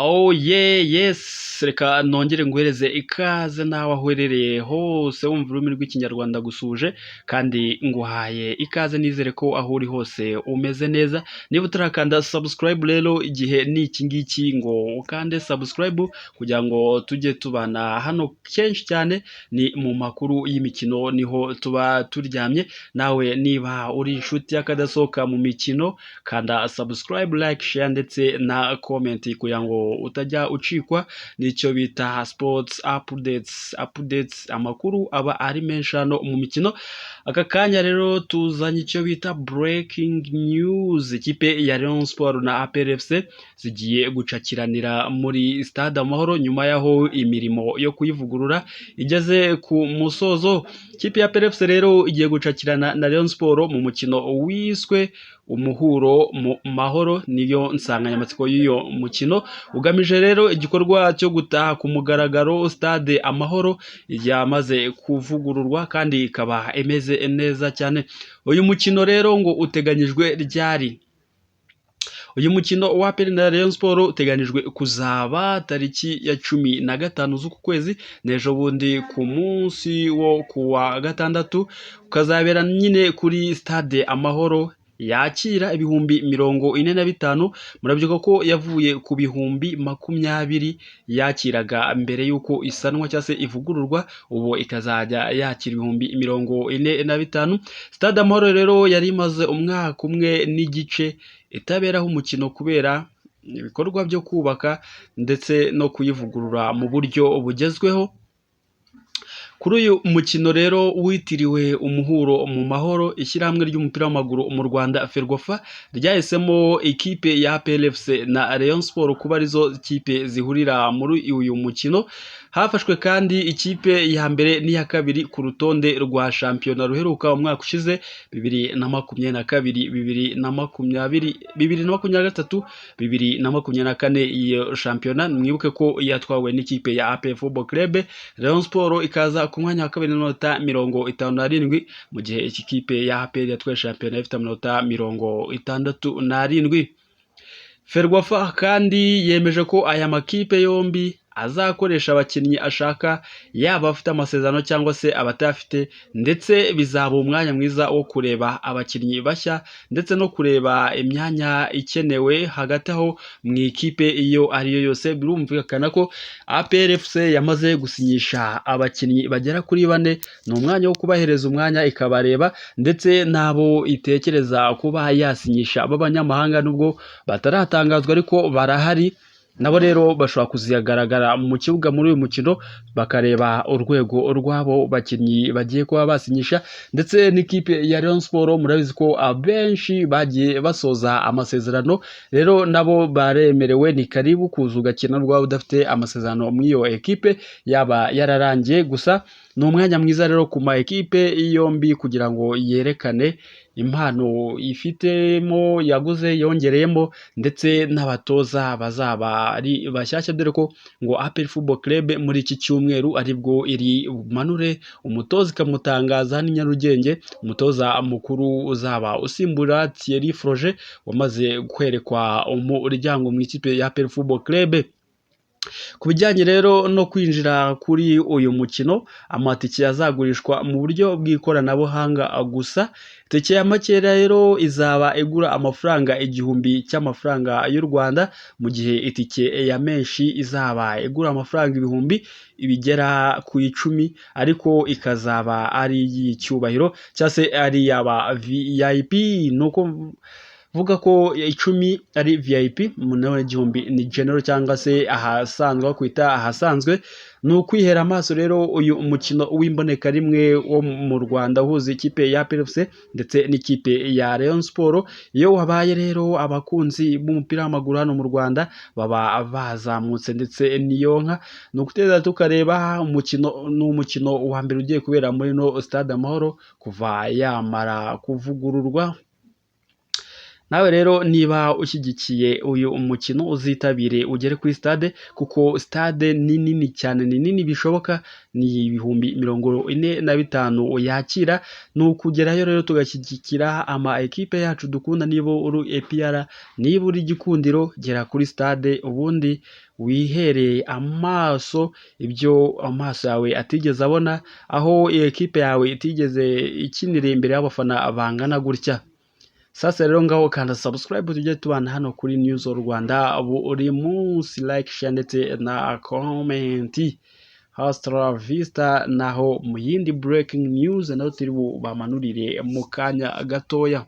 Oh yeah, yes, reka nongere nguhereze ikaze nawe aho uherereye hose wumva ururimi rw'ikinyarwanda gusuje kandi nguhaye ikaze nizere ko aho uri hose umeze neza. Niba utarakanda subscribe rero igihe ni iki ngiki ngo ukande subscribe kugira ngo tujye tubana hano kenshi cyane, ni mu makuru y'imikino niho tuba turyamye. Nawe niba uri inshuti y'akadasohoka mu mikino kanda subscribe, like, share ndetse na comment kugira ngo utajya ucikwa n'icyo bita sports updates, amakuru aba ari menshi hano mu mikino. Aka kanya rero tuzanye icyo bita breaking news. Ikipe ya Rayon Sport na APR FC zigiye gucakiranira muri stade Amahoro nyuma yaho imirimo yo kuyivugurura igeze ku musozo. Ikipe ya APR FC rero igiye gucakirana na Rayon Sport mu mukino wiswe umuhuro mu mahoro, niyo nsanganyamatsiko y'uyo mukino, ugamije rero igikorwa cyo gutaha ku mugaragaro stade Amahoro yamaze kuvugururwa kandi ikaba imeze neza cyane. Uyu mukino rero ngo uteganyijwe ryari? Uyu mukino wa APR na Rayon Sport uteganijwe kuzaba tariki ya 15 z'uku kwezi, n'ejo bundi ku munsi wo kuwa gatandatu, ukazabera nyine kuri stade Amahoro yakira ibihumbi 45. Murabyuka ko yavuye ku bihumbi 20 yakiraga mbere y'uko isanwa cyangwa se ivugururwa, ubu ikazajya yakira ibihumbi 45. Stade Amahoro rero yari imaze umwaka umwe n'igice itaberaho umukino kubera ibikorwa byo kubaka ndetse no kuyivugurura mu buryo bugezweho. Kuri uyu mukino rero witiriwe umuhuro mu mahoro, ishyirahamwe ry'umupira w'amaguru mu Rwanda Ferwafa ryahisemo ikipe ya APR FC na Rayon Sport kuba arizo kipe zihurira muri uyu mukino. Hafashwe kandi ikipe ya mbere n'iya kabiri ku rutonde rwa shampiyona ruheruka umwaka ushize 2022, 2023, 2024. Iyo shampiyona mwibuke ko yatwawe n'ikipe ya APR Football Club. Rayon Sport ikaza ku mwanya wa kabiri n'amanota 57, mu gihe iki kipe ya APR yatwaye shampiyona ifite amanota 67. Ferwafa kandi yemeje ko aya makipe yombi azakoresha abakinnyi ashaka, yaba afite amasezerano cyangwa se abatayafite, ndetse bizaba umwanya mwiza wo kureba abakinnyi bashya ndetse no kureba imyanya ikenewe hagati aho mu ikipe iyo ariyo yose. Birumvikana ko APR FC yamaze gusinyisha abakinnyi bagera kuri 4, ni umwanya wo kubahereza umwanya ikabareba, ndetse nabo itekereza kuba yasinyisha b'abanyamahanga nubwo bataratangazwa ariko barahari. Nabo rero bashobora kuzigaragara mu kibuga muri uyu mukino, bakareba urwego rwabo bakinnyi bagiye kuba basinyisha. Ndetse n'ikipe ya Rayon Sport murabizi ko abenshi bagiye basoza amasezerano, rero nabo baremerewe, ni karibu kuza ugakina rwaba udafite amasezerano mu iyo ekipe yaba yararangiye. Gusa ni umwanya mwiza rero ku ma ekipe yombi kugira ngo yerekane impano ifitemo, yaguze yongereyemo, ndetse n'abatoza bazaba ari bashyashya, dore ko ngo APR Football Club muri iki cyumweru aribwo iri bumanure umutoza ikamutangaza ni Nyarugenge, umutoza mukuru uzaba usimbura Thierry Froger wamaze kwerekwa umuryango mu ikipe ya APR Football Club. Ku bijyanye rero no kwinjira kuri uyu mukino, amatike azagurishwa mu buryo bw'ikoranabuhanga gusa. Itike ya make rero izaba igura amafaranga 1000 cy'amafaranga y'u Rwanda, mu gihe itike ya menshi izaba igura amafaranga ibihumbi bigera ku 10, ariko ikazaba ari y'icyubahiro cyangwa se ari yaba VIP. Nuko vuga ko 10 ari VIP, naho 1000 ni general cyangwa se ahasanzwe kwita ahasanzwe. Ni ukwihera amaso rero uyu umukino w'imboneka rimwe wo mu Rwanda uhuza ikipe ya APR FC ndetse n'ikipe ya Rayon Sport. Iyo wabaye rero abakunzi b'umupira w'amaguru hano mu Rwanda baba bazamutse ndetse niyo nka, ni ukuteza tukareba umukino. Ni umukino wa mbere ugiye kubera muri no stade Amahoro kuva yamara kuvugururwa. nawe rero niba ushyigikiye uyu mukino uzitabire ugere kuri stade kuko stade ni nini cyane, ni nini bishoboka, ni ibihumbi 45 yakira. Ni ukugerayo rero tugashyigikira ama ekipe yacu dukunda. Niba uri APR, niba uri Gikundiro, gera kuri stade ubundi wihereye amaso ibyo amaso yawe atigeze abona, aho ekipe yawe itigeze ikinira imbere y'abafana bangana gutya. Sasa rero ngaho kanda subscribe tujye tubana hano kuri News Rwanda buri munsi, like, share ndetse na comment. Hasta la vista, naho mu yindi breaking news naho turi bubamanurire mu kanya gatoya.